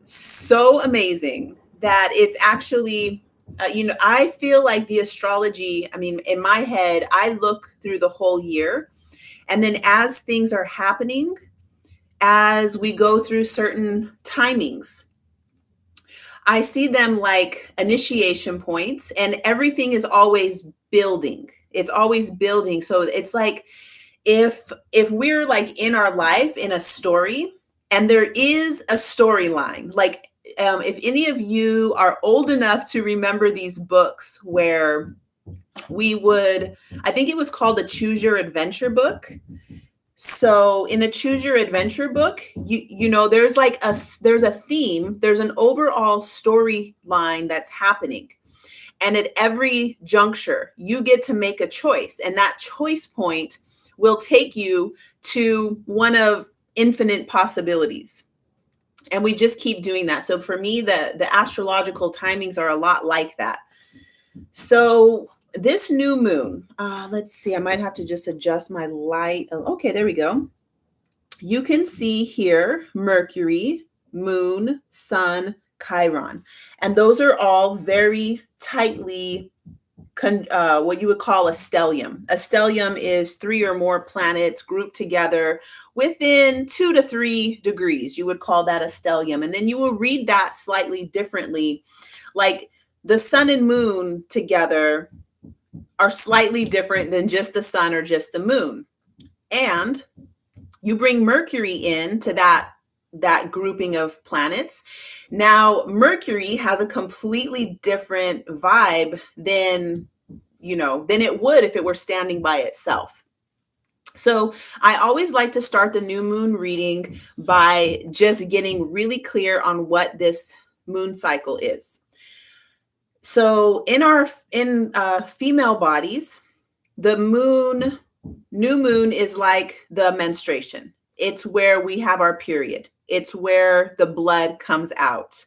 so amazing that it's actually, I feel like the astrology, I mean, in my head, I look through the whole year. And then as things are happening, as we go through certain timings, I see them like initiation points, and everything is always building. It's always building. So it's like if we're like in our life in a story, and there is a storyline, like if any of you are old enough to remember these books where we would, I think it was called the Choose Your Adventure book. So in a Choose Your Adventure book, there's like there's a theme, there's an overall storyline that's happening. And at every juncture, you get to make a choice, and that choice point will take you to one of infinite possibilities. And we just keep doing that. So for me, the astrological timings are a lot like that. So this new moon, let's see, I might have to just adjust my light. Okay, there we go. You can see here Mercury, Moon, Sun, Chiron. And those are all very tightly what you would call a stellium. A stellium is 3 or more planets grouped together within 2 to 3 degrees. You would call that a stellium. And then you will read that slightly differently. Like the sun and moon together are slightly different than just the sun or just the moon. And you bring Mercury into that grouping of planets. Now, Mercury has a completely different vibe than it would if it were standing by itself. So I always like to start the new moon reading by just getting really clear on what this moon cycle is. So in female bodies, the new moon is like the menstruation. It's where we have our period. It's where the blood comes out.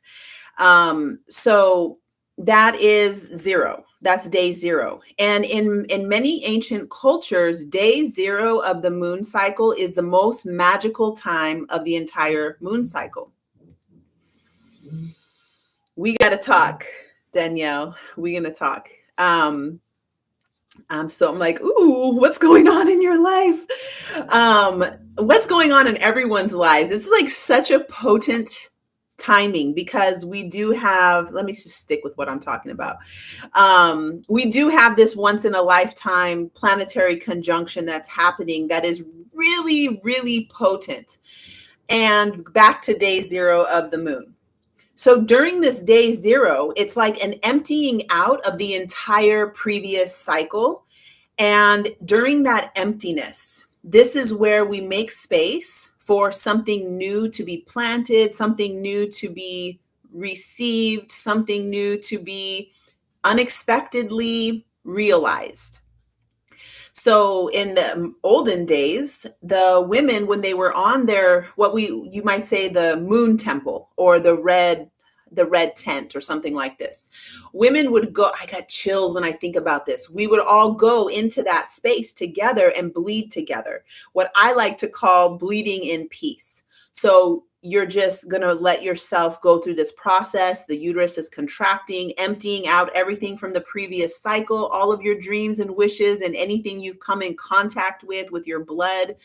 So that is 0. That's day 0. And in many ancient cultures, day 0 of the moon cycle is the most magical time of the entire moon cycle. We got to talk, Danielle. We're going to talk. So I'm like, ooh, what's going on in your life? What's going on in everyone's lives? It's like such a potent timing because we do have, let me just stick with what I'm talking about. We do have this once in a lifetime planetary conjunction that's happening that is really, really potent. And back to day 0 of the moon. So during this day 0, it's like an emptying out of the entire previous cycle. And during that emptiness, this is where we make space for something new to be planted, something new to be received, something new to be unexpectedly realized. So in the olden days, the women, when they were on their, you might say the moon temple or the red tent or something like this, women would go, I got chills when I think about this. We would all go into that space together and bleed together. What I like to call bleeding in peace. So you're just going to let yourself go through this process. The uterus is contracting, emptying out everything from the previous cycle, all of your dreams and wishes and anything you've come in contact with your blood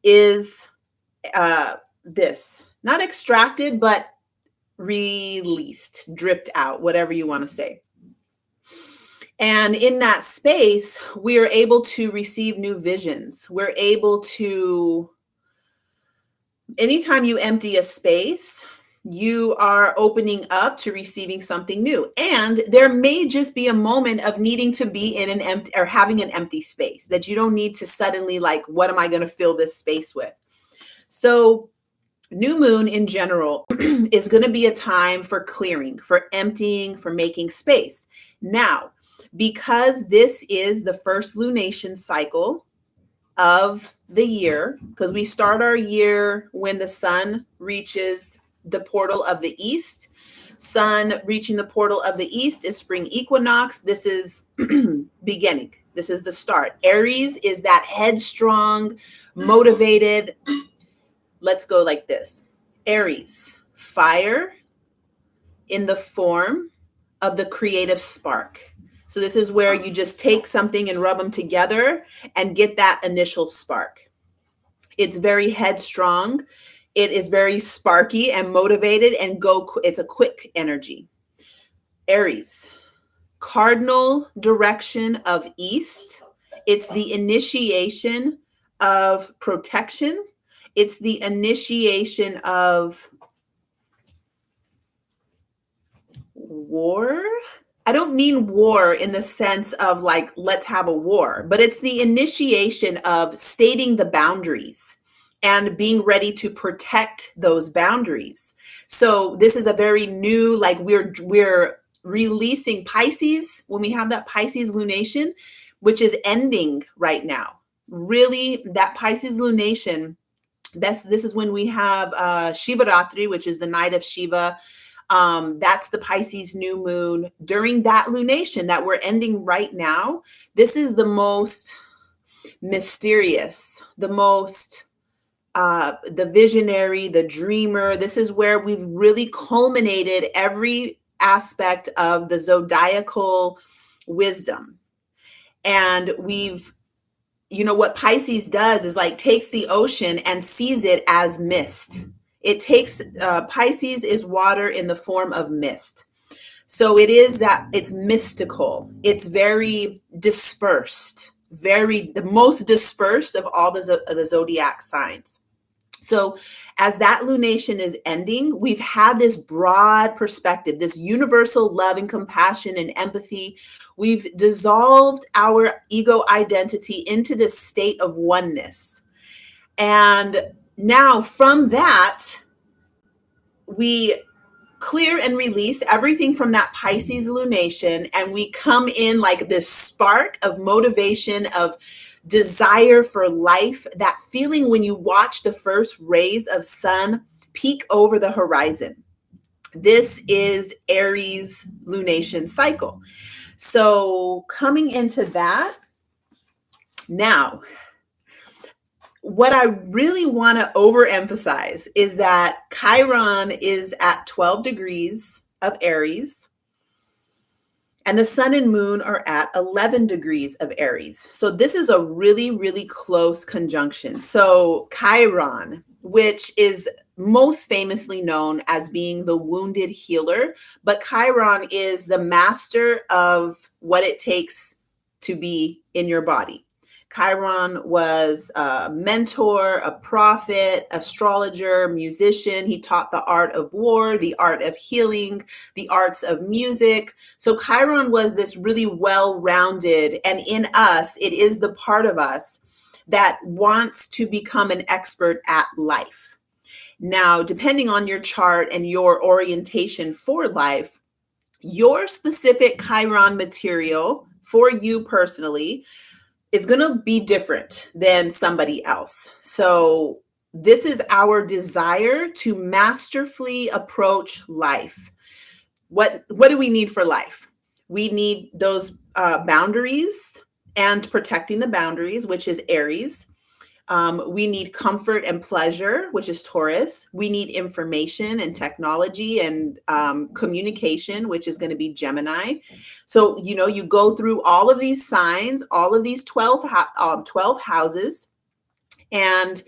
is this, not extracted, but released, dripped out, whatever you want to say. And in that space, we are able to receive new visions. We're able to, anytime you empty a space, you are opening up to receiving something new. And there may just be a moment of needing to be in an empty or having an empty space that you don't need to suddenly like, what am I going to fill this space with? So new moon in general is going to be a time for clearing, for emptying, for making space. Now, because this is the first lunation cycle of the year, because we start our year when the sun reaches the portal of the east. Sun reaching the portal of the east is spring equinox. This is beginning. This is the start. Aries is that headstrong, motivated. Let's go like this. Aries, fire in the form of the creative spark. So this is where you just take something and rub them together and get that initial spark. It's very headstrong. It is very sparky and motivated and it's a quick energy. Aries, cardinal direction of east. It's the initiation of protection. It's the initiation of war. I don't mean war in the sense of like, let's have a war, but it's the initiation of stating the boundaries and being ready to protect those boundaries. So this is a very new, like we're releasing Pisces when we have that Pisces lunation, which is ending right now. Really, that Pisces lunation, this is when we have Shivaratri, which is the night of Shiva. That's the Pisces new moon. During that lunation that we're ending right now, this is the most mysterious, the most the visionary, the dreamer. This is where we've really culminated every aspect of the zodiacal wisdom. And we've, what Pisces does is like takes the ocean and sees it as mist. It takes, Pisces is water in the form of mist. So it is that it's mystical. It's very dispersed, the most dispersed of all the zodiac signs. So as that lunation is ending, we've had this broad perspective, this universal love and compassion and empathy. We've dissolved our ego identity into this state of oneness. And now from that, we clear and release everything from that Pisces lunation, and we come in like this spark of motivation, of desire for life, that feeling when you watch the first rays of sun peek over the horizon. This is Aries lunation cycle. So coming into that, now, what I really want to overemphasize is that Chiron is at 12 degrees of Aries, and the sun and moon are at 11 degrees of Aries. So this is a really, really close conjunction. So Chiron, which is most famously known as being the wounded healer, but Chiron is the master of what it takes to be in your body. Chiron was a mentor, a prophet, astrologer, musician. He taught the art of war, the art of healing, the arts of music. So Chiron was this really well-rounded, and in us, it is the part of us that wants to become an expert at life. Now, depending on your chart and your orientation for life, your specific Chiron material for you personally is going to be different than somebody else. So this is our desire to masterfully approach life. What do we need for life? We need those boundaries and protecting the boundaries, which is Aries. We need comfort and pleasure, which is Taurus. We need information and technology and communication, which is going to be Gemini. So, you go through all of these signs, all of these 12 houses, and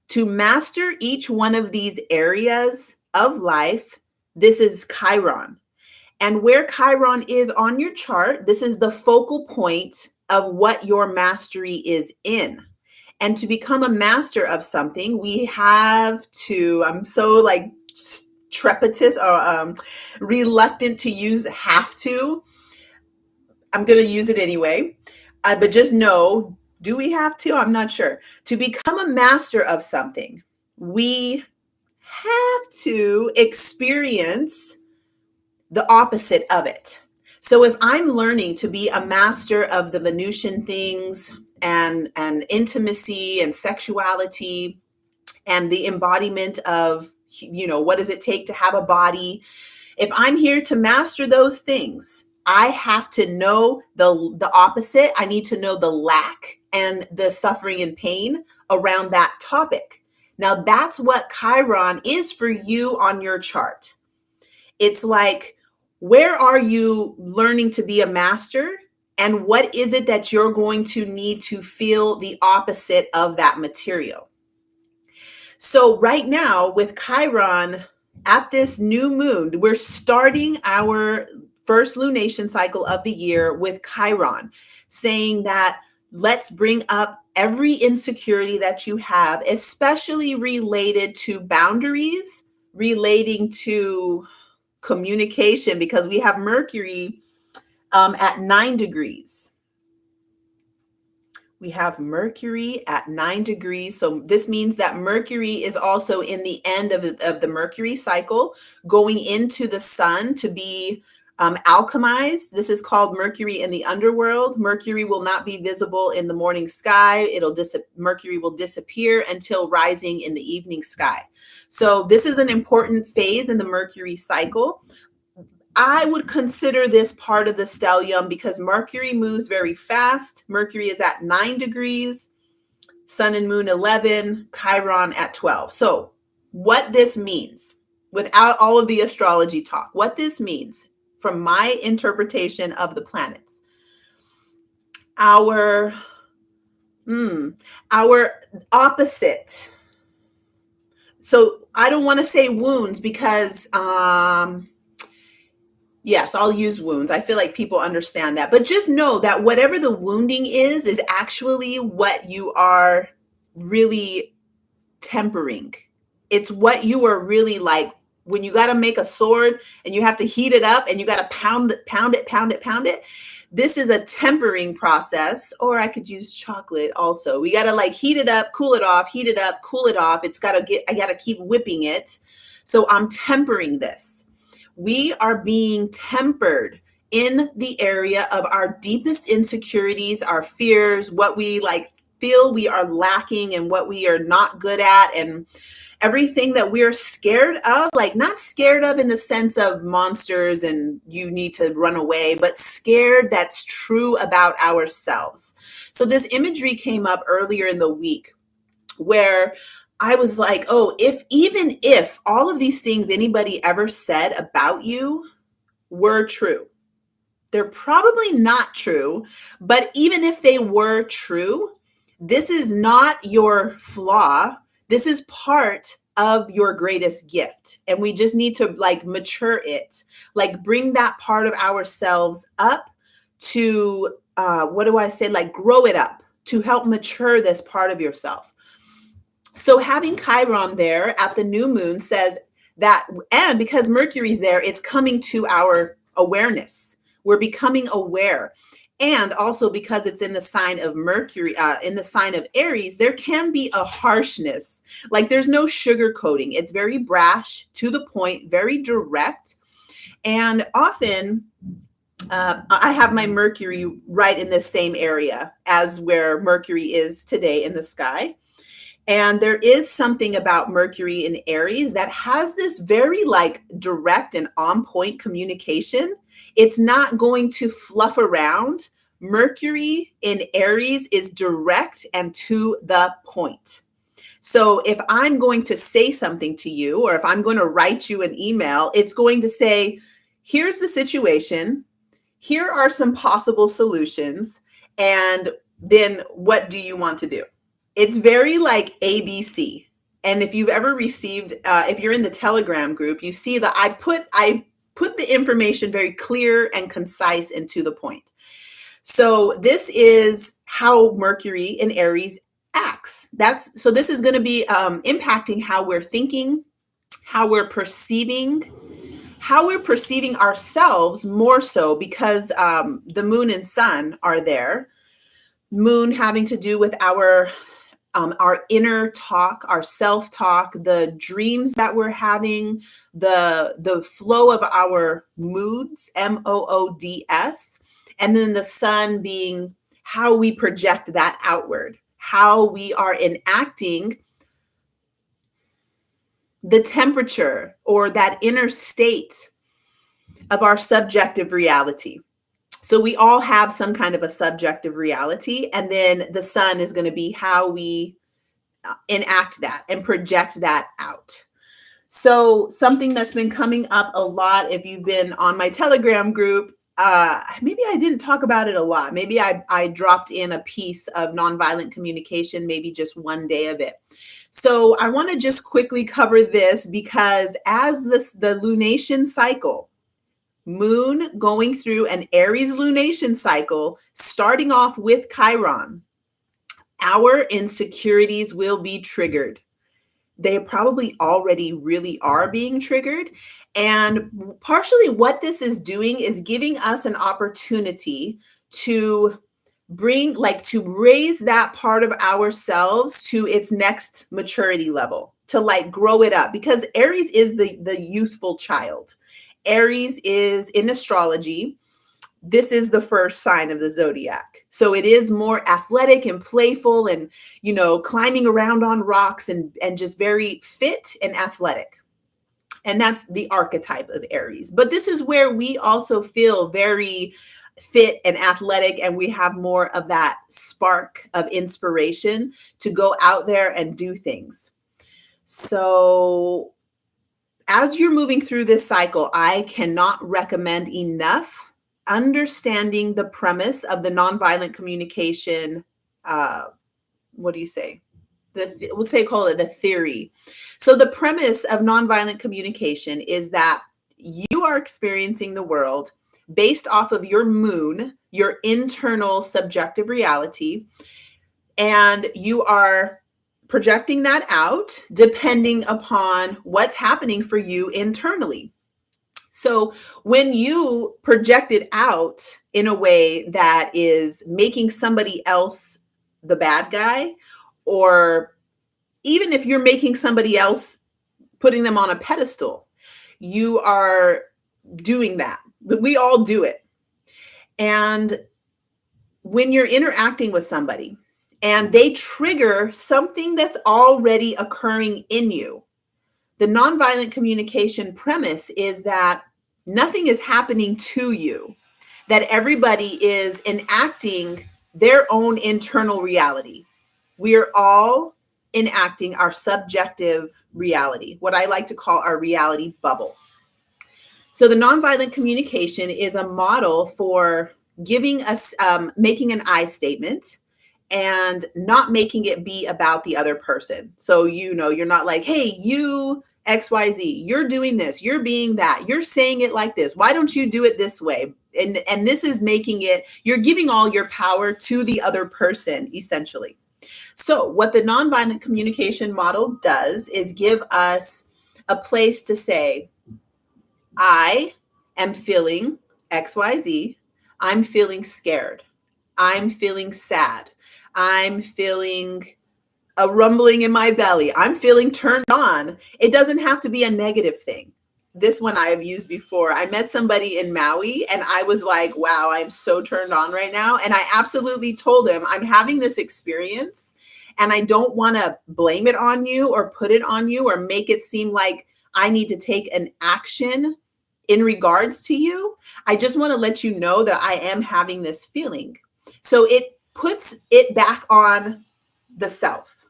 to master each one of these areas of life, this is Chiron. And where Chiron is on your chart, this is the focal point of what your mastery is in. And to become a master of something, we have to, I'm so like trepidatious or reluctant to use have to. I'm going to use it anyway. But just know, do we have to? I'm not sure. To become a master of something, we have to experience the opposite of it. So if I'm learning to be a master of the Venusian things and intimacy and sexuality and the embodiment of, what does it take to have a body? If I'm here to master those things, I have to know the opposite. I need to know the lack and the suffering and pain around that topic. Now that's what Chiron is for you on your chart. It's like, where are you learning to be a master? And what is it that you're going to need to feel the opposite of that material? So right now with Chiron at this new moon, we're starting our first lunation cycle of the year with Chiron, saying that let's bring up every insecurity that you have, especially related to boundaries, relating to communication, because we have Mercury at 9 degrees. We have Mercury at 9 degrees. So this means that Mercury is also in the end of the Mercury cycle, going into the sun to be alchemized. This is called Mercury in the underworld. Mercury will not be visible in the morning sky. Mercury will disappear until rising in the evening sky. So this is an important phase in the Mercury cycle. I would consider this part of the stellium because Mercury moves very fast. Mercury is at 9 degrees, Sun and Moon 11, Chiron at 12. So what this means, without all of the astrology talk, what this means from my interpretation of the planets, our opposite. So I don't want to say wounds because yes, I'll use wounds. I feel like people understand that. But just know that whatever the wounding is actually what you are really tempering. It's what you are really like when you got to make a sword and you have to heat it up and you got to pound it. This is a tempering process, or I could use chocolate also. We got to like heat it up, cool it off, heat it up, cool it off. I got to keep whipping it. So I'm tempering this. We are being tempered in the area of our deepest insecurities, our fears, what we like feel we are lacking and what we are not good at, and everything that we're scared of, like not scared of in the sense of monsters and you need to run away, but scared that's true about ourselves. So this imagery came up earlier in the week where I was like, oh, even if all of these things anybody ever said about you were true, they're probably not true. But even if they were true, this is not your flaw. This is part of your greatest gift. And we just need to like mature it, like bring that part of ourselves up to, like grow it up to help mature this part of yourself. So having Chiron there at the new moon says that, and because Mercury's there, it's coming to our awareness. We're becoming aware. And also because it's in the sign of Mercury, in the sign of Aries, there can be a harshness. Like there's no sugarcoating. It's very brash, to the point, very direct. And often I have my Mercury right in the same area as where Mercury is today in the sky. And there is something about Mercury in Aries that has this very like direct and on point communication. It's not going to fluff around. Mercury in Aries is direct and to the point. So if I'm going to say something to you, or if I'm going to write you an email, it's going to say, here's the situation. Here are some possible solutions. And then what do you want to do? It's very like ABC. And if you've ever received, if you're in the Telegram group, you see that I put the information very clear and concise and to the point. So this is how Mercury in Aries acts. So this is going to be impacting how we're thinking, how we're perceiving ourselves more so because the moon and sun are there. Moon having to do with our inner talk, our self-talk, the dreams that we're having, the flow of our moods, moods, and then the sun being how we project that outward, how we are enacting the temperature or that inner state of our subjective reality. So we all have some kind of a subjective reality, and then the sun is going to be how we enact that and project that out. So something that's been coming up a lot, if you've been on my Telegram group, maybe I didn't talk about it a lot. Maybe I dropped in a piece of nonviolent communication, maybe just one day of it. So I want to just quickly cover this because as the lunation cycle, Moon going through an Aries lunation cycle, starting off with Chiron, our insecurities will be triggered. They probably already really are being triggered. And partially what this is doing is giving us an opportunity to to raise that part of ourselves to its next maturity level, to like grow it up, because Aries is the youthful child. Aries is, in astrology, this is the first sign of the zodiac. So it is more athletic and playful and, climbing around on rocks and just very fit and athletic. And that's the archetype of Aries. But this is where we also feel very fit and athletic, and we have more of that spark of inspiration to go out there and do things. So as you're moving through this cycle, I cannot recommend enough understanding the premise of the nonviolent communication. What do you say? Call it the theory. So the premise of nonviolent communication is that you are experiencing the world based off of your moon, your internal subjective reality, and you are projecting that out depending upon what's happening for you internally. So when you project it out in a way that is making somebody else the bad guy, or even if you're making somebody else, putting them on a pedestal, you are doing that. But we all do it. And when you're interacting with somebody and they trigger something that's already occurring in you, the nonviolent communication premise is that nothing is happening to you, that everybody is enacting their own internal reality. We are all enacting our subjective reality, what I like to call our reality bubble. So the nonviolent communication is a model for giving us, making an I statement and not making it be about the other person. So, you're not like, hey, you XYZ, you're doing this, you're being that, you're saying it like this. Why don't you do it this way? And this is making it, you're giving all your power to the other person, essentially. So what the nonviolent communication model does is give us a place to say, I am feeling XYZ. I'm feeling scared. I'm feeling sad. I'm feeling a rumbling in my belly. I'm feeling turned on. It doesn't have to be a negative thing. This one I have used before. I met somebody in Maui and I was like, wow, I'm so turned on right now. And I absolutely told him, I'm having this experience and I don't want to blame it on you or put it on you or make it seem like I need to take an action in regards to you. I just want to let you know that I am having this feeling. So it puts it back on the self.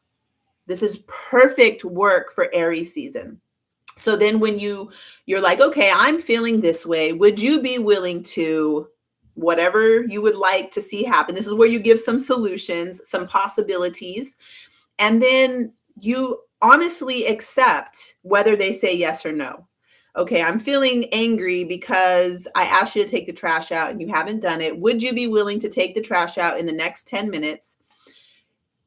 This is perfect work for Aries season. So then when you're like, okay, I'm feeling this way, would you be willing to, whatever you would like to see happen? This is where you give some solutions, some possibilities, and then you honestly accept whether they say yes or no. Okay, I'm feeling angry because I asked you to take the trash out and you haven't done it. Would you be willing to take the trash out in the next 10 minutes?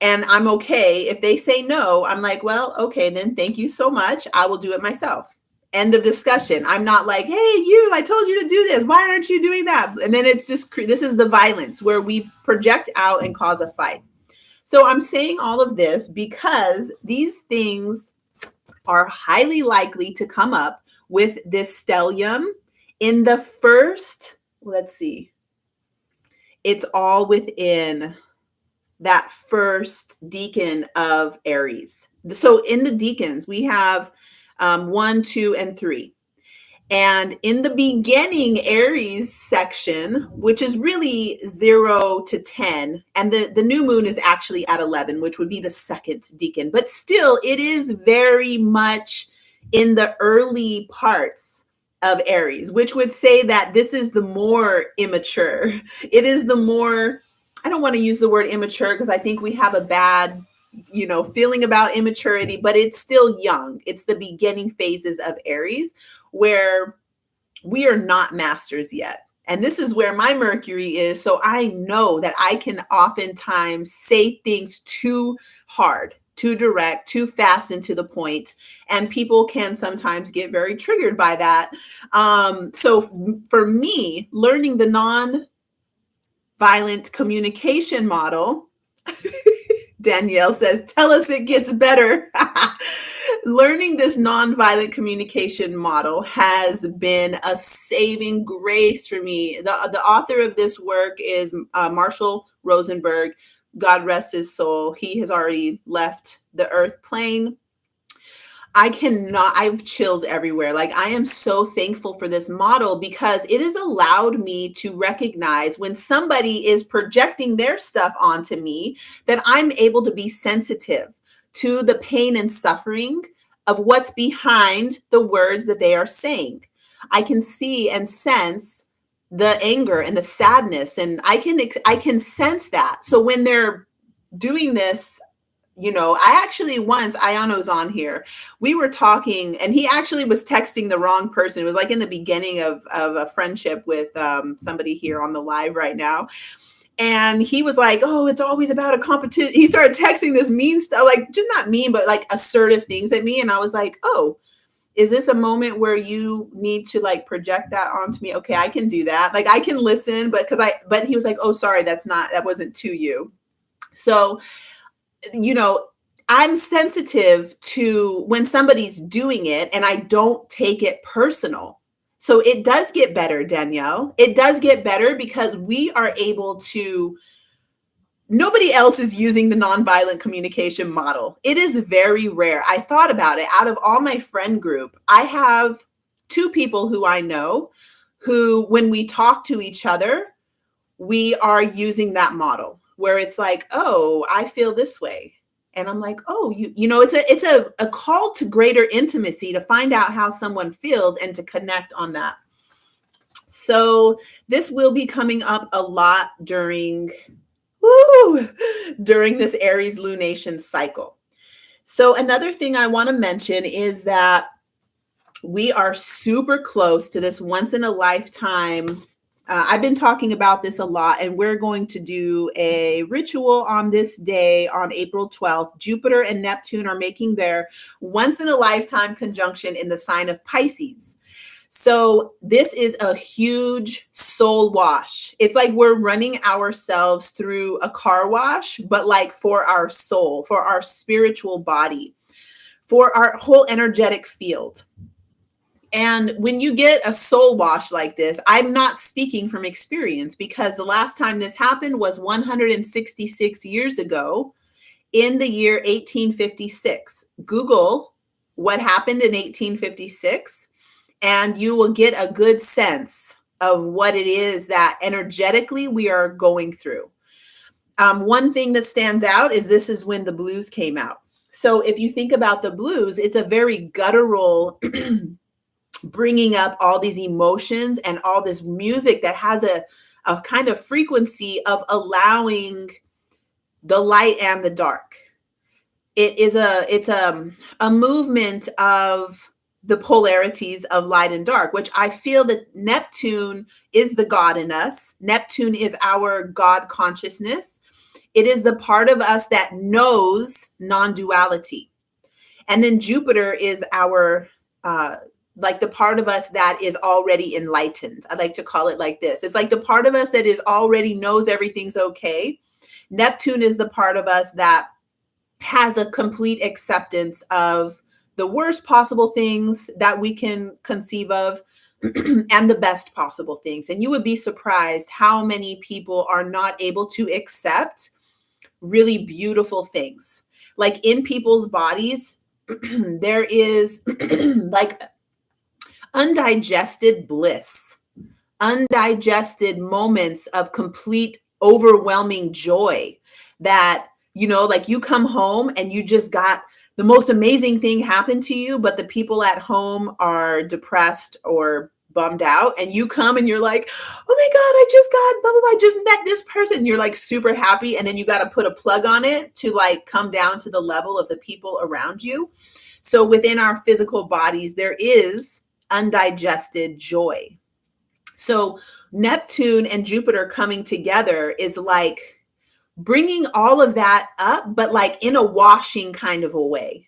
And I'm okay. If they say no, I'm like, well, okay, then thank you so much. I will do it myself. End of discussion. I'm not like, hey, I told you to do this. Why aren't you doing that? And then it's just, this is the violence where we project out and cause a fight. So I'm saying all of this because these things are highly likely to come up with this stellium in the first, let's see, it's all within that first decan of Aries. So in the decans, we have 1, 2, and 3. And in the beginning Aries section, which is really 0 to 10, and the new moon is actually at 11, which would be the second decan, but still it is very much in the early parts of Aries, which would say that this is the more immature. It is the more, I don't want to use the word immature because I think we have a bad, feeling about immaturity, but it's still young. It's the beginning phases of Aries where we are not masters yet. And this is where my Mercury is. So I know that I can oftentimes say things too hard, too direct, too fast and to the point. And people can sometimes get very triggered by that. So for me, learning the non-violent communication model, Danielle says, tell us it gets better. Learning this nonviolent communication model has been a saving grace for me. The author of this work is Marshall Rosenberg. God rest his soul. He has already left the earth plane. I have chills everywhere. Like, I am so thankful for this model because it has allowed me to recognize when somebody is projecting their stuff onto me, that I'm able to be sensitive to the pain and suffering of what's behind the words that they are saying. I can see and sense the anger and the sadness, and I can sense that. So when they're doing this, I actually, once Ayano's on here, we were talking and he actually was texting the wrong person. It was like in the beginning of a friendship with somebody here on the live right now. And he was like, oh, it's always about a competition. He started texting this mean stuff, like just not mean, but like assertive things at me. And I was like, oh, is this a moment where you need to like project that onto me? Okay, I can do that. Like, I can listen, but he was like, oh, sorry, that wasn't to you. So, I'm sensitive to when somebody's doing it and I don't take it personal. So it does get better, Danielle. It does get better because we are able to, nobody else is using the nonviolent communication model. It is very rare. I thought about it. Out of all my friend group, I have 2 people who I know who, when we talk to each other, we are using that model where it's like, oh, I feel this way. And I'm like, oh, it's a call to greater intimacy to find out how someone feels and to connect on that. So this will be coming up a lot during this Aries lunation cycle. So another thing I want to mention is that we are super close to this once in a lifetime. I've been talking about this a lot, and we're going to do a ritual on this day on April 12th. Jupiter and Neptune are making their once in a lifetime conjunction in the sign of Pisces. So this is a huge soul wash. It's like we're running ourselves through a car wash, but like for our soul, for our spiritual body, for our whole energetic field. And when you get a soul wash like this, I'm not speaking from experience because the last time this happened was 166 years ago in the year 1856. Google what happened in 1856, and you will get a good sense of what it is that energetically we are going through. One thing that stands out is this is when the blues came out. So if you think about the blues, it's a very guttural bringing up all these emotions and all this music that has a kind of frequency of allowing the light and the dark. It's a movement of the polarities of light and dark, which I feel that Neptune is the God in us. Neptune is our God consciousness. It is the part of us that knows non-duality. And then Jupiter is our like the part of us that is already enlightened. I like to call it like this. It's like the part of us that is already knows everything's okay. Neptune is the part of us that has a complete acceptance of the worst possible things that we can conceive of and the best possible things. And you would be surprised how many people are not able to accept really beautiful things. Like in people's bodies, there is like undigested bliss, undigested moments of complete overwhelming joy that, like you come home and you just got the most amazing thing happen to you, but the people at home are depressed or bummed out, and you come and you're like, oh my God, I just got blah, blah, blah, I just met this person. And you're like super happy. And then you got to put a plug on it to like come down to the level of the people around you. So within our physical bodies, there is undigested joy. So Neptune and Jupiter coming together is like bringing all of that up, but like in a washing kind of a way.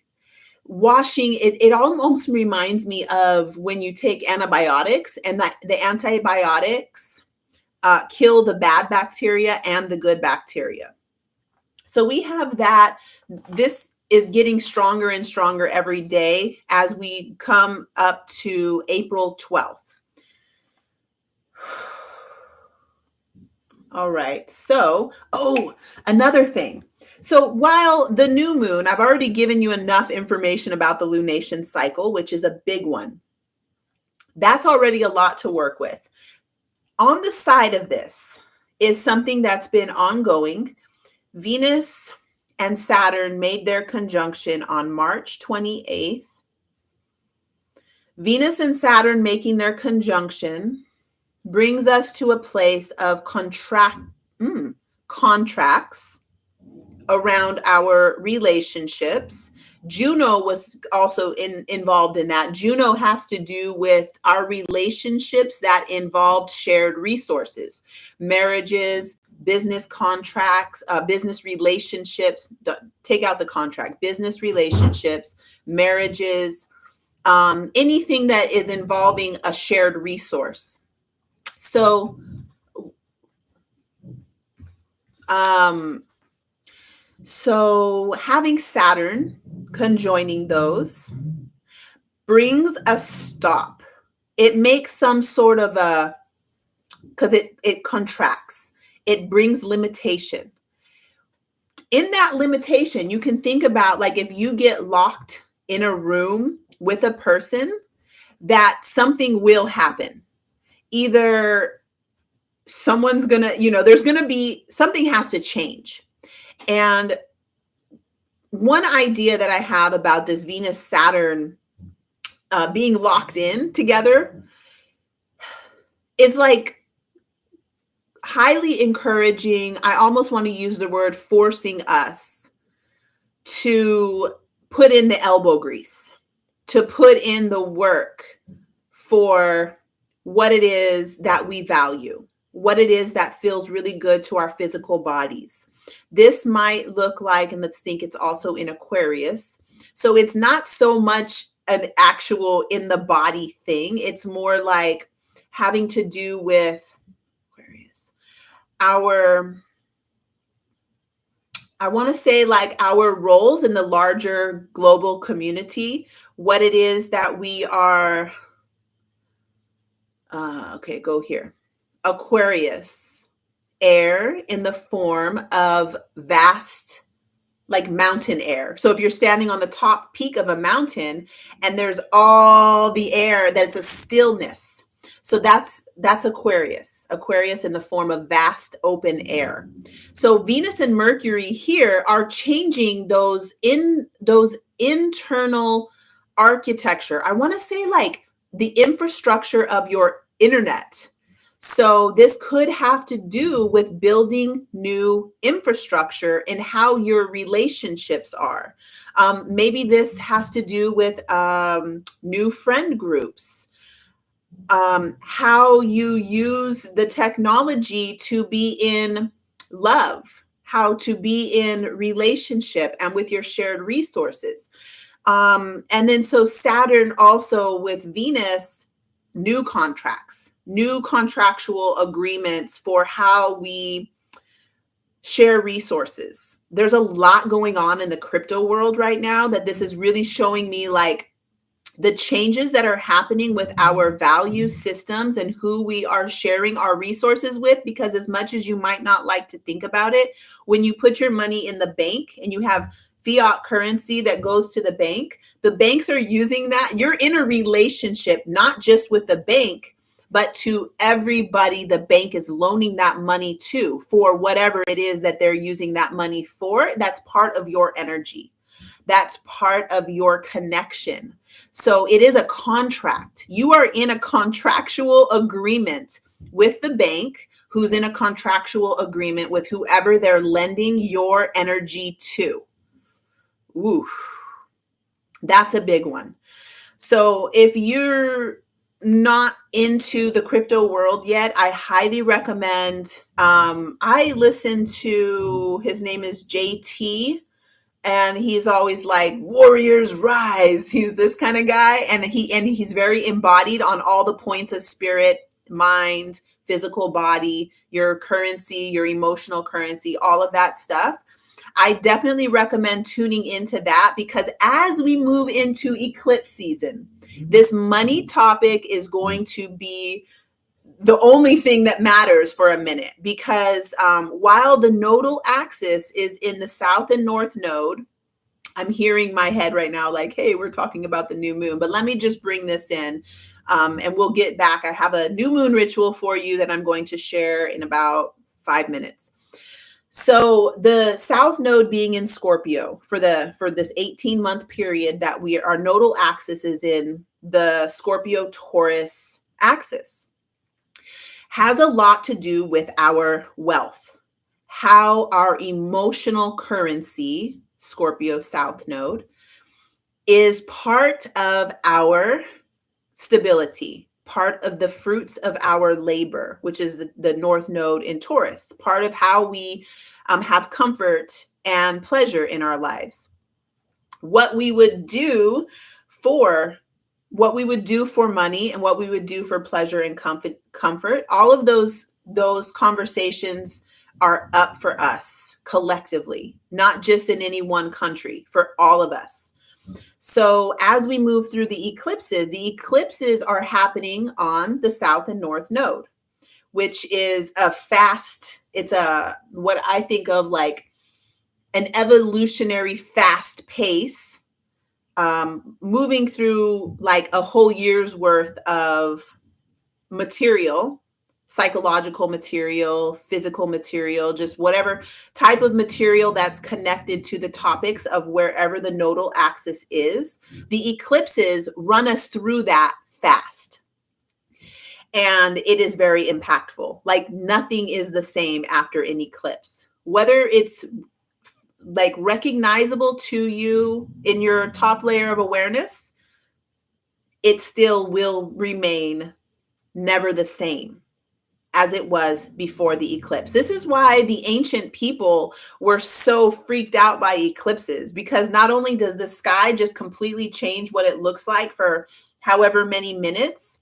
Washing it almost reminds me of when you take antibiotics, and that the antibiotics kill the bad bacteria and the good bacteria. So we have that. This is getting stronger and stronger every day as we come up to April 12th. All right. So, another thing. So while the new moon, I've already given you enough information about the lunation cycle, which is a big one. That's already a lot to work with. On the side of this is something that's been ongoing. Venus and Saturn made their conjunction on March 28th. Venus and Saturn making their conjunction brings us to a place of contracts around our relationships. Juno was also involved in that. Juno has to do with our relationships that involved shared resources, marriages, business contracts, business relationships. Take out the contract, business relationships, marriages, anything that is involving a shared resource. So, having Saturn conjoining those brings a stop. It makes some sort of because it contracts. It brings limitation. In that limitation, you can think about like if you get locked in a room with a person, that something will happen. Either someone's gonna, there's gonna be something has to change. And one idea that I have about this Venus Saturn being locked in together is like highly encouraging. I almost want to use the word forcing us to put in the elbow grease, to put in the work for what it is that we value, what it is that feels really good to our physical bodies. This might look like, and let's think it's also in Aquarius. So it's not so much an actual in the body thing. It's more like having to do with Aquarius. I want to say like our roles in the larger global community, what it is that we are. Okay, go here. Aquarius, air in the form of vast, like mountain air. So if you're standing on the top peak of a mountain and there's all the air, that's a stillness. So that's Aquarius in the form of vast open air. So Venus and Mercury here are changing those internal architecture. I want to say like the infrastructure of your internet. So this could have to do with building new infrastructure in how your relationships are. Maybe this has to do with new friend groups, how you use the technology to be in love, how to be in relationship and with your shared resources. And then so Saturn also with Venus, new contracts, new contractual agreements for how we share resources. There's a lot going on in the crypto world right now that this is really showing me like the changes that are happening with our value systems and who we are sharing our resources with. Because as much as you might not like to think about it, when you put your money in the bank and you have fiat currency that goes to the bank. The banks are using that. You're in a relationship, not just with the bank, but to everybody the bank is loaning that money to for whatever it is that they're using that money for. That's part of your energy. That's part of your connection. So it is a contract. You are in a contractual agreement with the bank, who's in a contractual agreement with whoever they're lending your energy to. Ooh, that's a big one. So if you're not into the crypto world yet, I highly recommend. I listen to, his name is JT, and he's always like, warriors rise. He's this kind of guy, and he's very embodied on all the points of spirit, mind, physical body, your currency, your emotional currency, all of that stuff. I definitely recommend tuning into that, because as we move into eclipse season, this money topic is going to be the only thing that matters for a minute, because while the nodal axis is in the south and north node, I'm hearing my head right now like, hey, we're talking about the new moon, but let me just bring this in, and we'll get back. I have a new moon ritual for you that I'm going to share in about 5 minutes. So the south node being in Scorpio for this 18-month period that our nodal axis is in the Scorpio Taurus axis, has a lot to do with our wealth, how our emotional currency, Scorpio South Node, is part of our stability, part of the fruits of our labor, which is the North Node in Taurus, part of how we have comfort and pleasure in our lives. What we would do for money and what we would do for pleasure and comfort, all of those conversations are up for us collectively, not just in any one country, for all of us. So as we move through the eclipses are happening on the south and north node, which is what I think of like an evolutionary fast pace, moving through like a whole year's worth of material, psychological material, physical material, just whatever type of material that's connected to the topics of wherever the nodal axis is. The eclipses run us through that fast. And it is very impactful. Like nothing is the same after an eclipse. Whether it's like recognizable to you in your top layer of awareness, it still will remain never the same as it was before the eclipse. This is why the ancient people were so freaked out by eclipses, because not only does the sky just completely change what it looks like for however many minutes,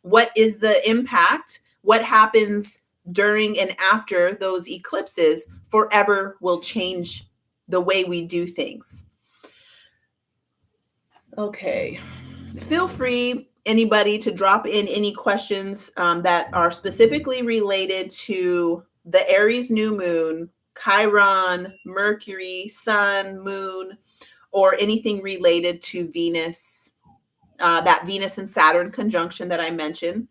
what is the impact? What happens during and after those eclipses forever will change the way we do things. Okay. Feel free, anybody, to drop in any questions that are specifically related to the Aries new moon, Chiron, Mercury, Sun, Moon, or anything related to Venus, that Venus and Saturn conjunction that I mentioned.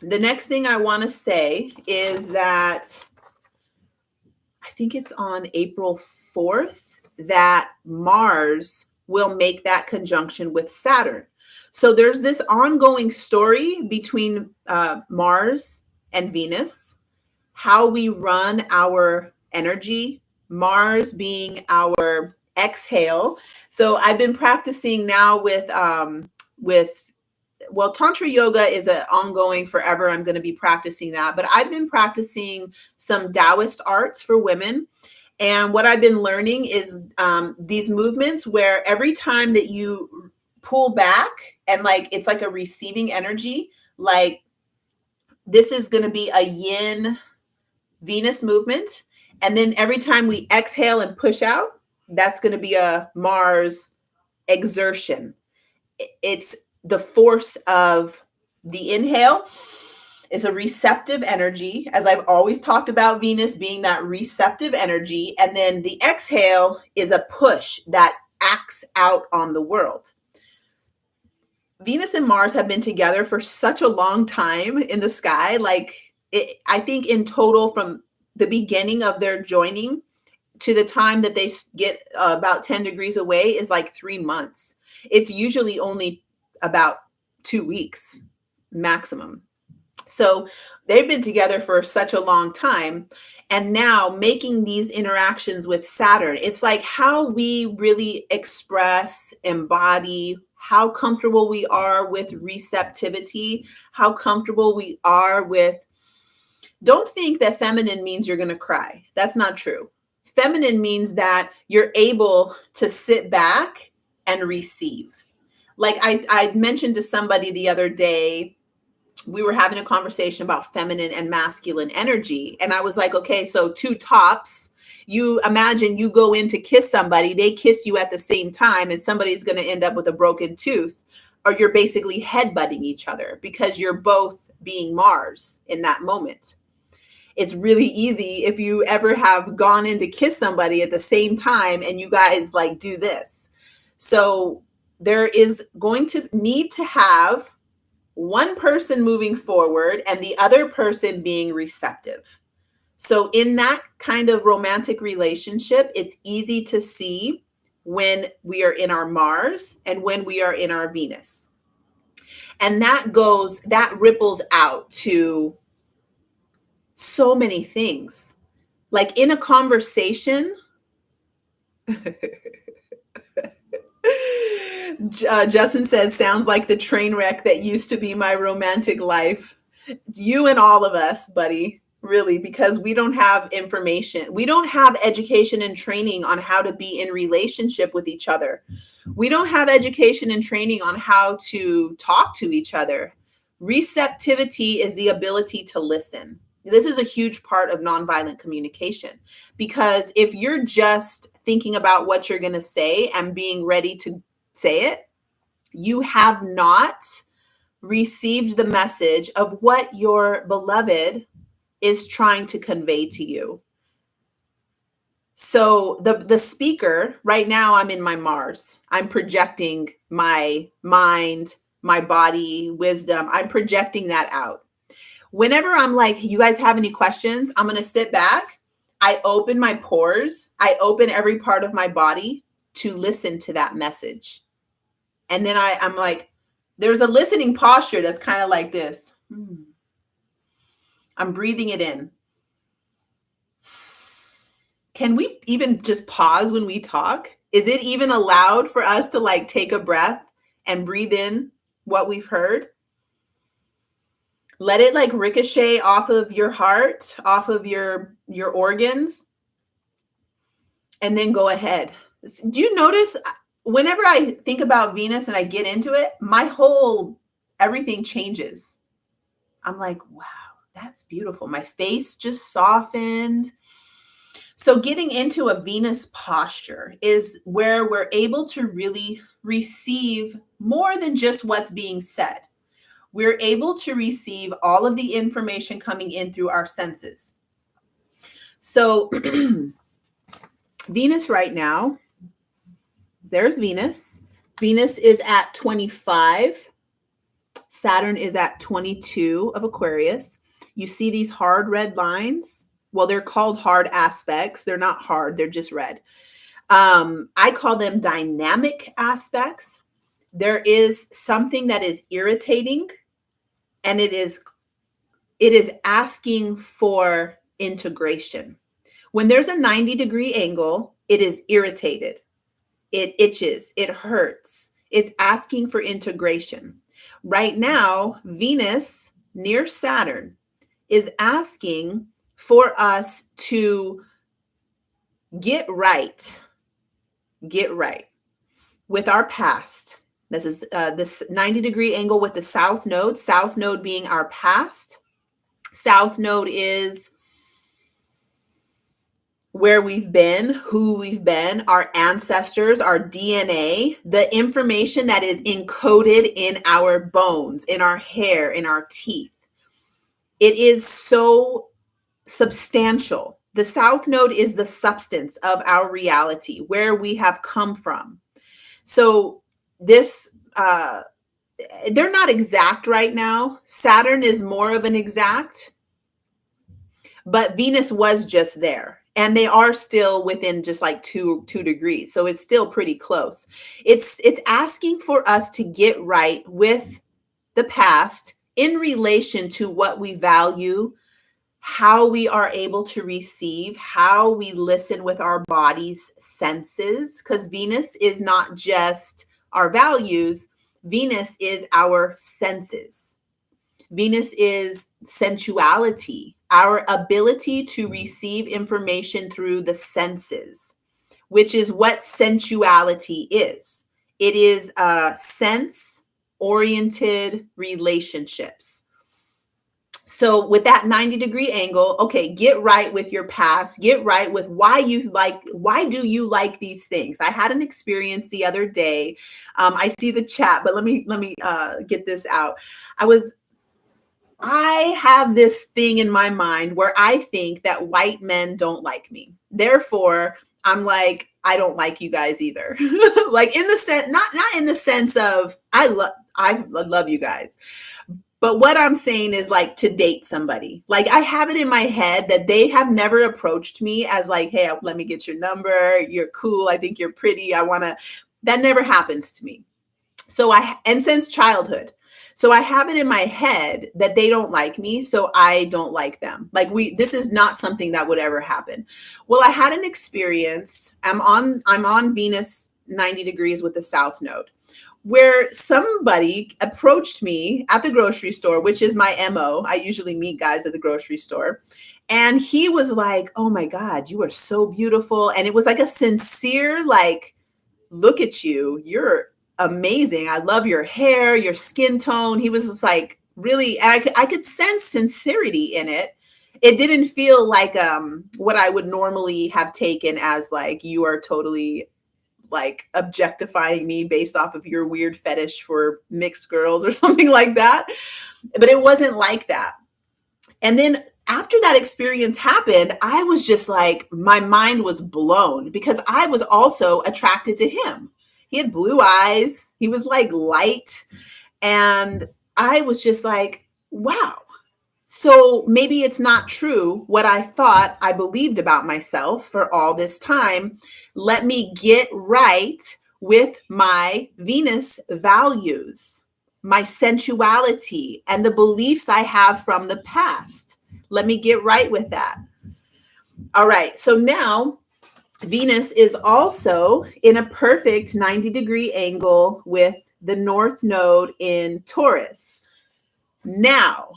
The next thing I want to say is that I think it's on April 4th that Mars will make that conjunction with Saturn. So there's this ongoing story between Mars and Venus, how we run our energy, Mars being our exhale. So I've been practicing now with Tantra yoga is an ongoing forever. I'm going to be practicing that, but I've been practicing some Taoist arts for women. And what I've been learning is these movements where every time that you pull back and like, it's like a receiving energy, like this is going to be a yin Venus movement. And then every time we exhale and push out, that's going to be a Mars exertion. It's the force of the inhale It's a receptive energy, as I've always talked about Venus being that receptive energy. And then the exhale is a push that acts out on the world. Venus and Mars have been together for such a long time in the sky. Like, I think in total, from the beginning of their joining to the time that they get about 10 degrees away is like 3 months. It's usually only about 2 weeks maximum. So they've been together for such a long time. And now making these interactions with Saturn, it's like how we really express, embody, how comfortable we are with receptivity, how comfortable we are with. Don't think that feminine means you're going to cry. That's not true. Feminine means that you're able to sit back and receive. Like I mentioned to somebody the other day, we were having a conversation about feminine and masculine energy. And I was like, okay, so two tops. You imagine you go in to kiss somebody, they kiss you at the same time, and somebody's going to end up with a broken tooth, or you're basically headbutting each other because you're both being Mars in that moment. It's really easy if you ever have gone in to kiss somebody at the same time and you guys like do this. So there is going to need to have one person moving forward and the other person being receptive. So in that kind of romantic relationship, it's easy to see when we are in our Mars and when we are in our Venus. And that ripples out to so many things. Like in a conversation, Justin says, sounds like the train wreck that used to be my romantic life. You and all of us, buddy, really, because we don't have information. We don't have education and training on how to be in relationship with each other. We don't have education and training on how to talk to each other. Receptivity is the ability to listen. This is a huge part of nonviolent communication, because if you're just thinking about what you're going to say and being ready to say it, you have not received the message of what your beloved is trying to convey to you. So the speaker, right now I'm in my Mars. I'm projecting my mind, my body, wisdom. I'm projecting that out. Whenever I'm like, you guys have any questions, I'm going to sit back. I open my pores. I open every part of my body to listen to that message. And then I'm like, there's a listening posture that's kind of like this. I'm breathing it in. Can we even just pause when we talk? Is it even allowed for us to like take a breath and breathe in what we've heard? Let it like ricochet off of your heart, off of your organs, and then go ahead. Do you notice whenever I think about Venus and I get into it, everything changes. I'm like, wow, that's beautiful. My face just softened. So getting into a Venus posture is where we're able to really receive more than just what's being said. We're able to receive all of the information coming in through our senses. So Venus right now, there's Venus. Venus is at 25. Saturn is at 22 of Aquarius. You see these hard red lines? Well, they're called hard aspects. They're not hard, they're just red. I call them dynamic aspects. There is something that is irritating, and it is asking for integration. When there's a 90-degree angle, it is irritated. It itches, it hurts. It's asking for integration. Right now, Venus near Saturn is asking for us to get right with our past. This is this 90-degree angle with the south node being our past. South node is where we've been, who we've been, our ancestors, our DNA, the information that is encoded in our bones, in our hair, in our teeth. It is so substantial. The South Node is the substance of our reality, where we have come from. So this, they're not exact right now. Saturn is more of an exact, but Venus was just there. And they are still within just like two degrees. So it's still pretty close. It's asking for us to get right with the past in relation to what we value, how we are able to receive, how we listen with our body's senses, because Venus is not just our values, Venus is our senses. Venus is sensuality, our ability to receive information through the senses, which is what sensuality is. It is sense oriented relationships. So with that 90-degree angle, okay, get right with your past, get right with why do you like these things? I had an experience the other day. I see the chat, but let me get this out. I have this thing in my mind where I think that white men don't like me. Therefore, I'm like, I don't like you guys either. Like in the sense, not in the sense of I love you guys. But what I'm saying is like to date somebody. Like I have it in my head that they have never approached me as like, hey, let me get your number. You're cool. I think you're pretty. That never happens to me. And since childhood. So I have it in my head that they don't like me, so I don't like them. Like this is not something that would ever happen. Well, I had an experience. I'm on Venus 90 degrees with the South Node, where somebody approached me at the grocery store, which is my MO. I usually meet guys at the grocery store. And he was like, oh my God, you are so beautiful. And it was like a sincere, like, look at you. You're amazing. I love your hair, your skin tone. He was just like really, and I could sense sincerity in it. It didn't feel like what I would normally have taken as like, you are totally like objectifying me based off of your weird fetish for mixed girls or something like that. But it wasn't like that. And then after that experience happened, I was just like, my mind was blown because I was also attracted to him. He had blue eyes. He was like light. And I was just like, wow. So maybe it's not true what I thought I believed about myself for all this time. Let me get right with my Venus values, my sensuality, and the beliefs I have from the past. Let me get right with that. All right. So now Venus is also in a perfect 90-degree angle with the North Node in Taurus. Now,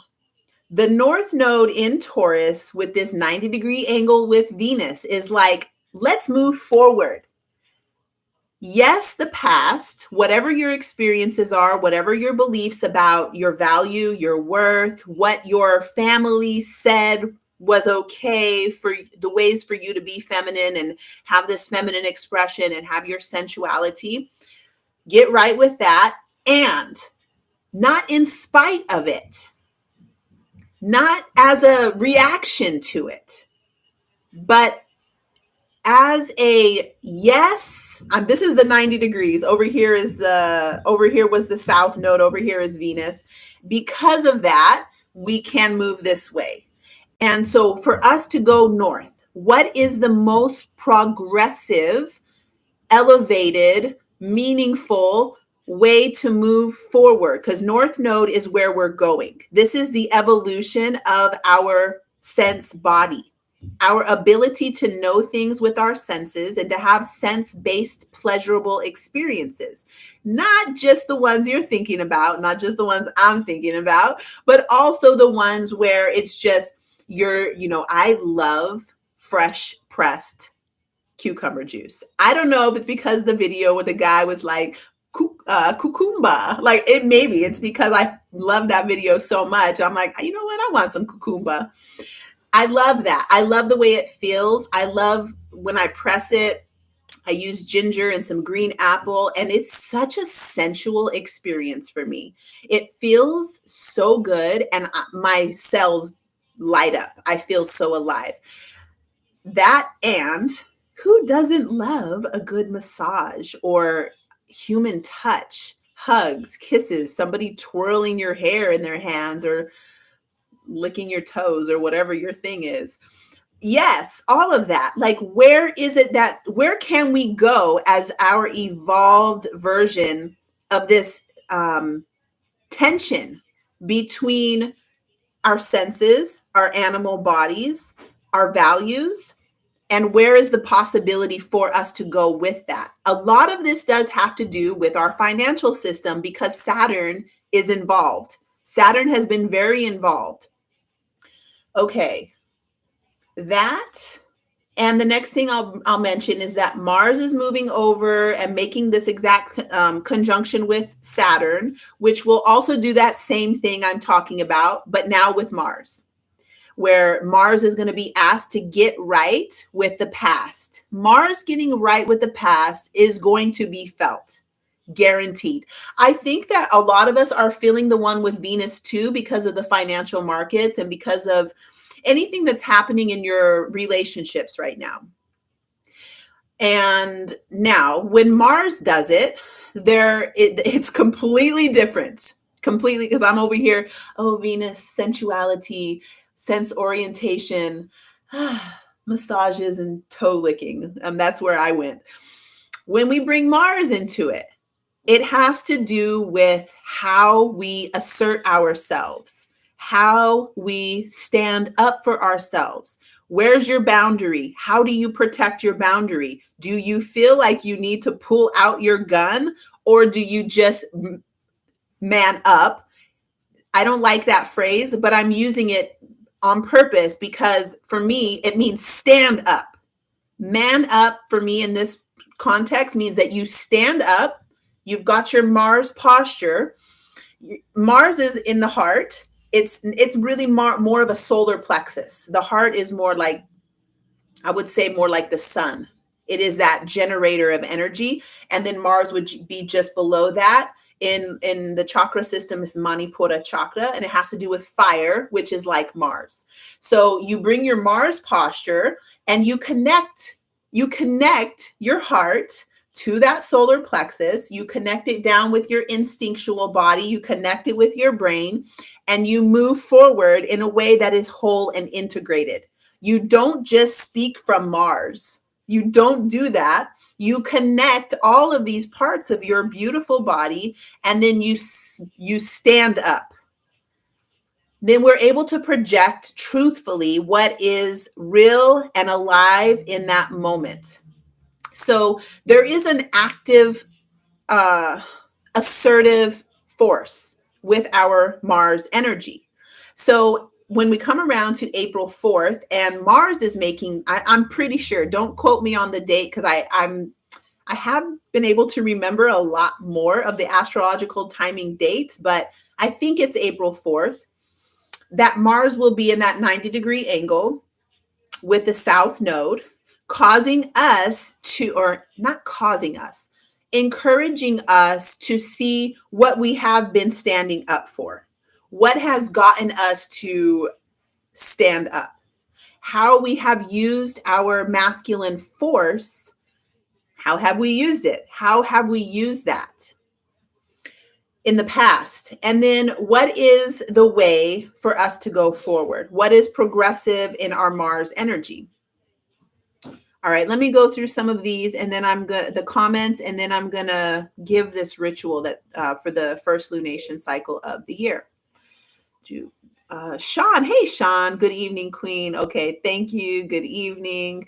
the North Node in Taurus with this 90-degree angle with Venus is like, let's move forward. Yes, the past, whatever your experiences are, whatever your beliefs about your value, your worth, what your family said was okay for the ways for you to be feminine and have this feminine expression and have your sensuality, get right with that. And not in spite of it, not as a reaction to it, but as a yes. This is the 90 degrees. Over here was the South Node. Over here is Venus. Because of that, we can move this way. And so for us to go north, what is the most progressive, elevated, meaningful way to move forward? Because North Node is where we're going. This is the evolution of our sense body. Our ability to know things with our senses and to have sense-based pleasurable experiences. Not just the ones you're thinking about, not just the ones I'm thinking about, but also the ones where it's just I love fresh pressed cucumber juice. I don't know if it's because the video where the guy was like, cucumba. Like maybe it's because I love that video so much. I'm like, you know what? I want some cucumba. I love that. I love the way it feels. I love when I press it. I use ginger and some green apple, and it's such a sensual experience for me. It feels so good, and my cells light up. I feel so alive. That, and who doesn't love a good massage or human touch, hugs, kisses, somebody twirling your hair in their hands or licking your toes or whatever your thing is? Yes, all of that. Like, where can we go as our evolved version of this tension between our senses, our animal bodies, our values, and where is the possibility for us to go with that? A lot of this does have to do with our financial system because Saturn is involved. Saturn has been very involved. Okay, that. And the next thing I'll mention is that Mars is moving over and making this exact conjunction with Saturn, which will also do that same thing I'm talking about, but now with Mars, where Mars is going to be asked to get right with the past. Mars getting right with the past is going to be felt. Guaranteed. I think that a lot of us are feeling the one with Venus too because of the financial markets and because of anything that's happening in your relationships right now. And now when Mars does it, it's completely different. Completely, because I'm over here, oh, Venus, sensuality, sense orientation, massages and toe licking. That's where I went. When we bring Mars into it, it has to do with how we assert ourselves, how we stand up for ourselves. Where's your boundary? How do you protect your boundary? Do you feel like you need to pull out your gun, or do you just man up? I don't like that phrase, but I'm using it on purpose because for me, it means stand up. Man up for me in this context means that you stand up. You've got your Mars posture. Mars is in the heart. It's really more of a solar plexus. The heart is more like, I would say, more like the sun. It is that generator of energy. And then Mars would be just below that. In the chakra system is Manipura Chakra, and it has to do with fire, which is like Mars. So you bring your Mars posture and you connect your heart to that solar plexus. You connect it down with your instinctual body. You connect it with your brain, and you move forward in a way that is whole and integrated. You don't just speak from Mars. You don't do that. You connect all of these parts of your beautiful body, and then you stand up. Then we're able to project truthfully what is real and alive in that moment. So there is an active, assertive force with our Mars energy. So when we come around to April 4th and Mars is making, I'm pretty sure, don't quote me on the date because I have been able to remember a lot more of the astrological timing dates, but I think it's April 4th that Mars will be in that 90-degree angle with the South Node, causing us to, or not causing us, encouraging us to see what we have been standing up for. What has gotten us to stand up? How we have used our masculine force. How have we used it? How have we used that in the past? And then what is the way for us to go forward? What is progressive in our Mars energy? All right, let me go through some of these, and then the comments, and then I'm gonna give this ritual that for the first lunation cycle of the year. Sean, hey Sean, good evening, Queen. Okay, thank you. Good evening,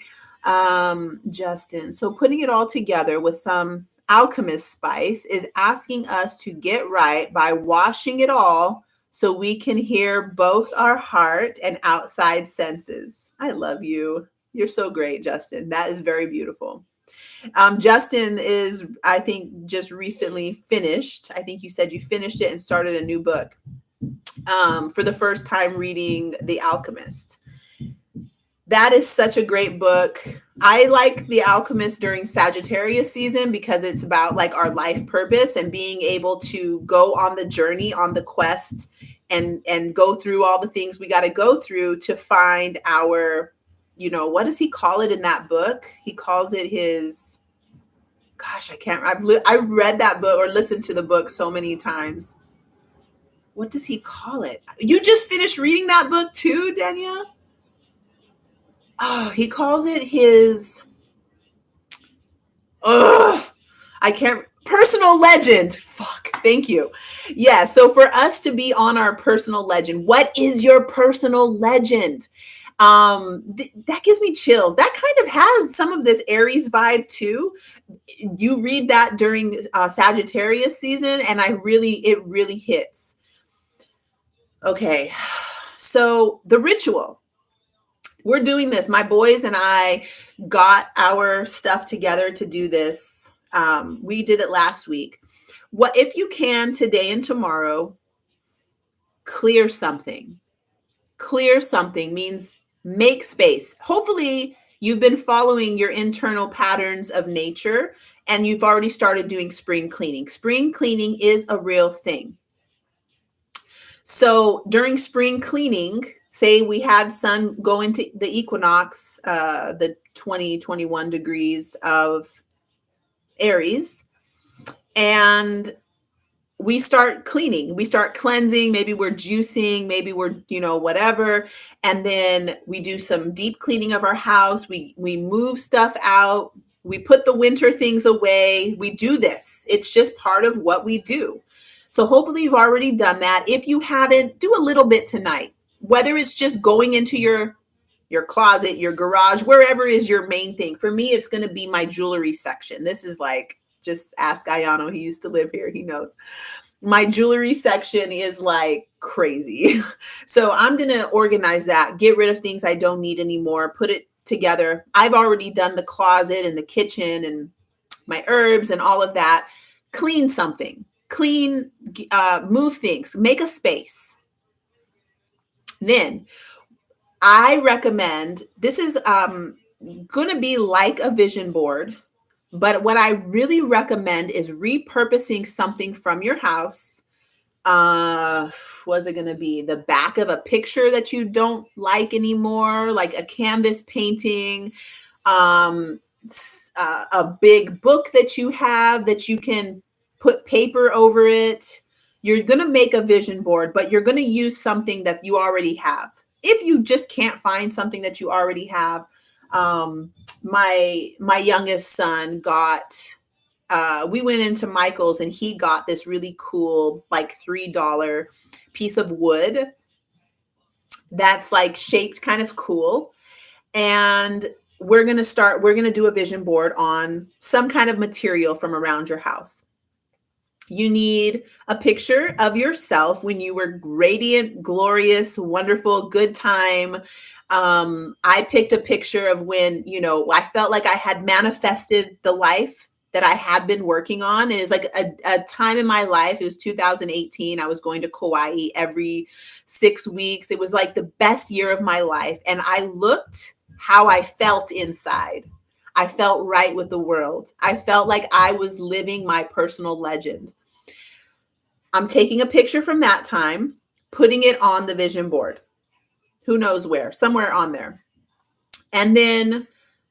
Justin. So putting it all together with some alchemist spice is asking us to get right by washing it all so we can hear both our heart and outside senses. I love you. You're so great, Justin. That is very beautiful. Justin is, I think, just recently finished. I think you said you finished it and started a new book for the first time reading The Alchemist. That is such a great book. I like The Alchemist during Sagittarius season because it's about like our life purpose and being able to go on the journey, on the quest, and go through all the things we got to go through to find our, what does he call it in that book? He calls it his, gosh, I can't. I read that book or listened to the book so many times. What does he call it? You just finished reading that book too, Danielle? Oh, he calls it his. Ugh, I can't. Personal legend. Fuck. Thank you. Yeah. So for us to be on our personal legend, what is your personal legend? That gives me chills. That kind of has some of this Aries vibe too. You read that during Sagittarius season, and it really hits. Okay. So the ritual. We're doing this. My boys and I got our stuff together to do this. We did it last week. What if you can today and tomorrow clear something? Clear something means make space. Hopefully, you've been following your internal patterns of nature and you've already started doing spring cleaning. Spring cleaning is a real thing. So during spring cleaning, say we had sun go into the equinox, the 21 degrees of Aries, and we start cleaning, we start cleansing, maybe we're juicing, maybe we're, whatever. And then we do some deep cleaning of our house. We move stuff out. We put the winter things away. We do this. It's just part of what we do. So hopefully you've already done that. If you haven't, do a little bit tonight, whether it's just going into your closet, your garage, wherever is your main thing. For me, it's going to be my jewelry section. This is like, just ask Ayano. He used to live here. He knows. My jewelry section is like crazy. So I'm going to organize that, get rid of things I don't need anymore, put it together. I've already done the closet and the kitchen and my herbs and all of that. Clean something, move things, make a space. Then I recommend, this is going to be like a vision board, but what I really recommend is repurposing something from your house. What's it going to be? The back of a picture that you don't like anymore, like a canvas painting, a big book that you have that you can put paper over it. You're going to make a vision board, but you're going to use something that you already have. If you just can't find something that you already have, my youngest son got, we went into Michael's and he got this really cool, like $3 piece of wood that's like shaped kind of cool. And we're going to do a vision board on some kind of material from around your house. You need a picture of yourself when you were radiant, glorious, wonderful, good time. I picked a picture of when, I felt like I had manifested the life that I had been working on. It was like a time in my life. It was 2018. I was going to Kauai every 6 weeks. It was like the best year of my life. And I looked how I felt inside. I felt right with the world. I felt like I was living my personal legend. I'm taking a picture from that time, putting it on the vision board. Who knows where? Somewhere on there. And then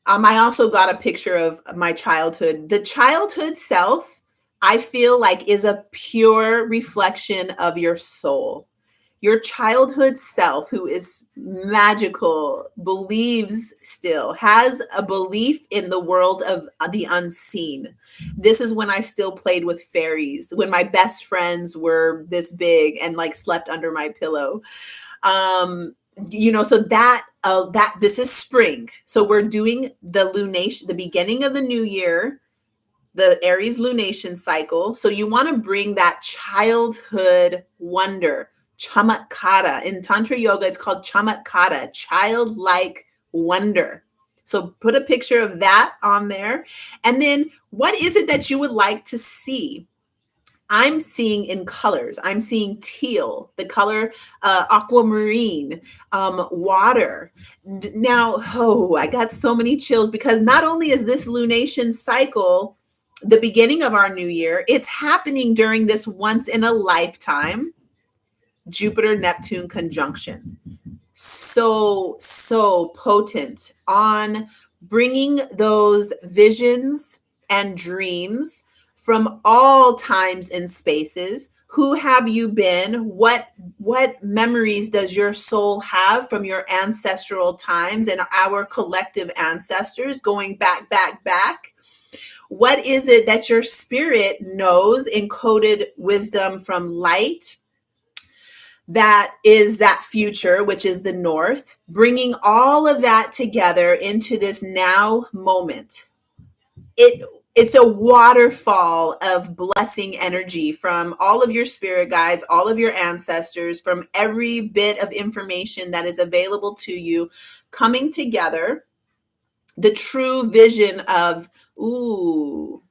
I also got a picture of my childhood. The childhood self, I feel like, is a pure reflection of your soul. Your childhood self, who is magical, believes still, has a belief in the world of the unseen. This is when I still played with fairies, when my best friends were this big and like slept under my pillow. So that this is spring. So we're doing the lunation, the beginning of the new year, the Aries lunation cycle. So you want to bring that childhood wonder, chamatkara. In Tantra yoga, it's called chamatkara, childlike wonder. So put a picture of that on there. And then what is it that you would like to see? I'm seeing in colors. I'm seeing teal, the color aquamarine, water. Now, oh, I got so many chills because not only is this lunation cycle the beginning of our new year, it's happening during this once in a lifetime Jupiter Neptune conjunction. So potent on bringing those visions and dreams from all times and spaces. Who have you been? What memories does your soul have from your ancestral times and our collective ancestors going back? What is it that your spirit knows, encoded wisdom from light, that is that future, which is the north, bringing all of that together into this now moment. It's a waterfall of blessing energy from all of your spirit guides, all of your ancestors, from every bit of information that is available to you, coming together. The true vision of, ooh,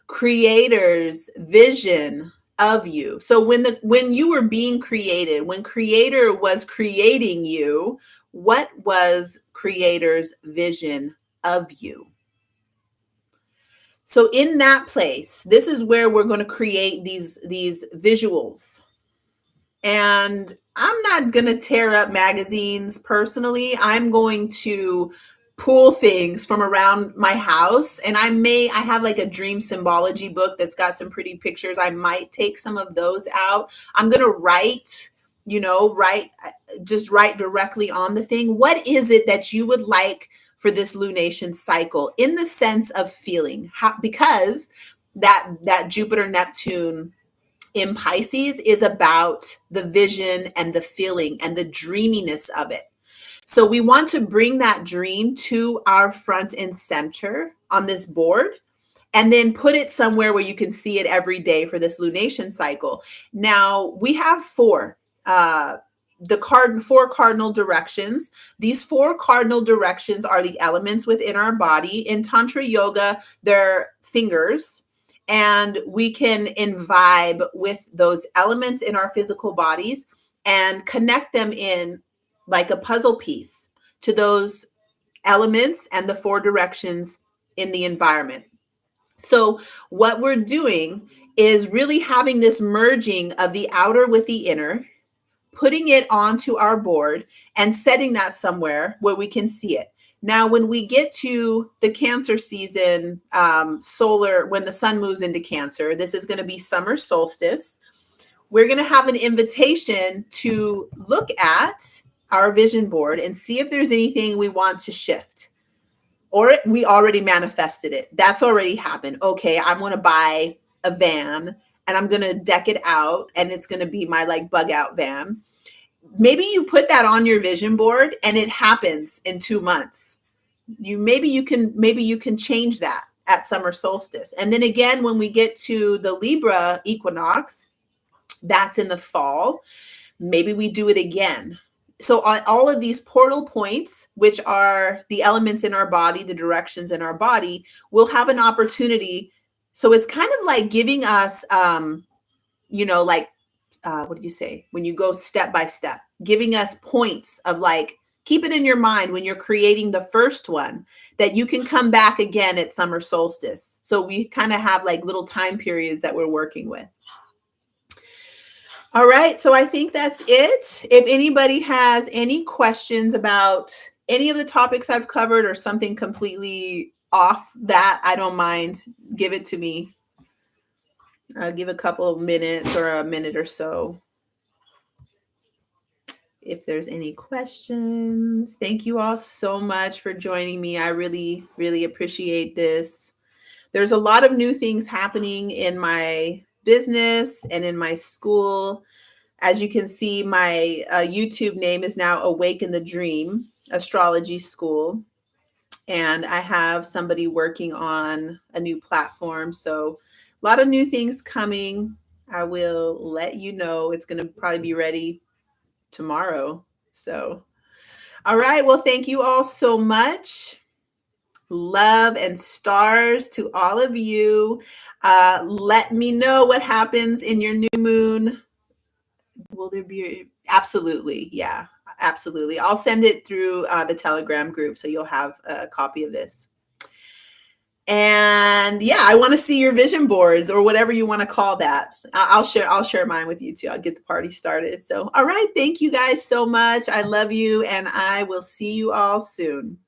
creator's vision of you. So when you were being created, when creator was creating you, what was creator's vision of you? So in that place, this is where we're going to create these visuals. And I'm not going to tear up magazines personally. I'm going to pull things from around my house. And I have like a dream symbology book that's got some pretty pictures. I might take some of those out. I'm going to write, just write directly on the thing. What is it that you would like for this lunation cycle in the sense of feeling? Because that Jupiter Neptune in Pisces is about the vision and the feeling and the dreaminess of it. So we want to bring that dream to our front and center on this board, and then put it somewhere where you can see it every day for this lunation cycle. Now we have four cardinal directions. These four cardinal directions are the elements within our body. In Tantra yoga, they're fingers, and we can imbibe with those elements in our physical bodies and connect them in like a puzzle piece to those elements and the four directions in the environment. So what we're doing is really having this merging of the outer with the inner, putting it onto our board and setting that somewhere where we can see it. Now, when we get to the Cancer season, solar, when the sun moves into Cancer, this is going to be summer solstice. We're going to have an invitation to look at our vision board and see if there's anything we want to shift. Or we already manifested it. That's already happened. Okay, I'm going to buy a van and I'm going to deck it out, and it's going to be my like bug out van. Maybe you put that on your vision board and it happens in 2 months. Maybe you can change that at summer solstice. And then again, when we get to the Libra equinox, that's in the fall, maybe we do it again. So on all of these portal points, which are the elements in our body, the directions in our body, we'll have an opportunity. So it's kind of like giving us, what do you say? When you go step by step, giving us points of like, keep it in your mind when you're creating the first one, that you can come back again at summer solstice. So we kind of have like little time periods that we're working with. All right, so I think that's it. If anybody has any questions about any of the topics I've covered or something completely off that, I don't mind. Give it to me. I'll give a couple of minutes or a minute or so. If there's any questions, thank you all so much for joining me. I really, really appreciate this. There's a lot of new things happening in my business and in my school. As you can see, my YouTube name is now Awaken the Dream Astrology School. And I have somebody working on a new platform. So a lot of new things coming. I will let you know. It's going to probably be ready tomorrow. So, all right. Well, thank you all so much. Love and stars to all of you. Let me know what happens in your new moon. Will there be? Absolutely. Yeah, absolutely. I'll send it through the Telegram group so you'll have a copy of this. And yeah, I want to see your vision boards or whatever you want to call that. I'll share mine with you too. I'll get the party started. So, all right, thank you guys so much. I love you and I will see you all soon.